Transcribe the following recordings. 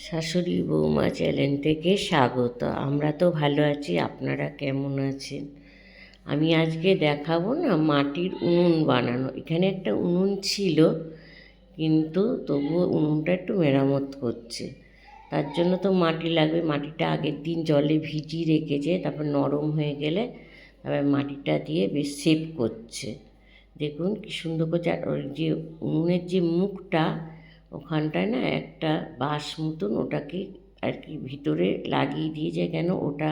শাশুড়ি বৌমা চ্যানেল থেকে স্বাগত। আমরা তো ভালো আছি, আপনারা কেমন আছেন? আমি আজকে দেখাবো না মাটির উনুন বানানো। এখানে একটা উনুন ছিল, কিন্তু তবুও উনুনটা একটু মেরামত করছে। তার জন্য তো মাটি লাগবে। মাটিটা আগের দিন জলে ভিজিয়ে রেখেছে, তারপর নরম হয়ে গেলে তারপর মাটিটা দিয়ে বেশ শেপ করছে। দেখুন কি সুন্দর করছে। আর ওই যে উনুনের যে মুখটা, ওখানটায় না একটা বাঁশ মতন ওটাকে আর কি ভিতরে লাগিয়ে দিয়েছে, কেন ওটা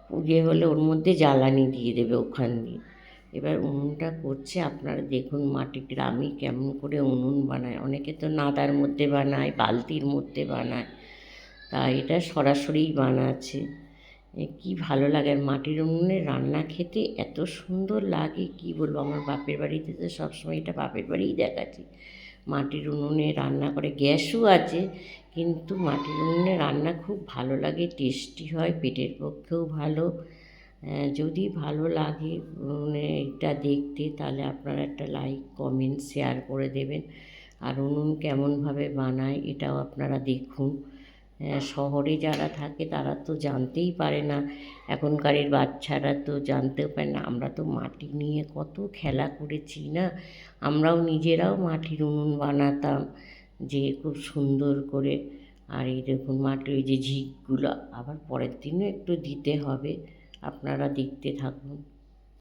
পুড়িয়ে হলে ওর মধ্যে জ্বালানি দিয়ে দেবে ওখান দিয়ে। এবার উনুনটা করছে, আপনারা দেখুন মাটির গ্রামে কেমন করে উনুন বানায়। অনেকে তো নাদার মধ্যে বানায়, বালতির মধ্যে বানায়, তা এটা সরাসরিই বানাচ্ছে। কি ভালো লাগে। আর মাটির উনুনে রান্না খেতে এত সুন্দর লাগে, কি বলবো। আমার বাপের বাড়িতে তো সবসময় এটা বাপের বাড়িই দেখাচ্ছি, মাটির উনুনে রান্না করে। গ্যাসও আছে, কিন্তু মাটির উনুনে রান্না খুব ভালো লাগে, টেস্টি হয়, পেটের পক্ষেও ভালো। যদি ভালো লাগে এটা দেখতে, তাহলে আপনারা একটা লাইক কমেন্ট শেয়ার করে দেবেন। আর উনুন কেমনভাবে বানায় এটাও আপনারা দেখুন। শহরে যারা থাকে তারা তো জানতেই পারে না, এখনকারের বাচ্চারা তো জানতেও পারে না। আমরা তো মাটি নিয়ে কত খেলা করেছি না, আমরাও নিজেরাও মাটির উনুন বানাতাম যে খুব সুন্দর করে। আর এই দেখুন মাটির ওই যে ঝিকগুলো আবার পরের দিনও একটু দিতে হবে, আপনারা দেখতে থাকুন।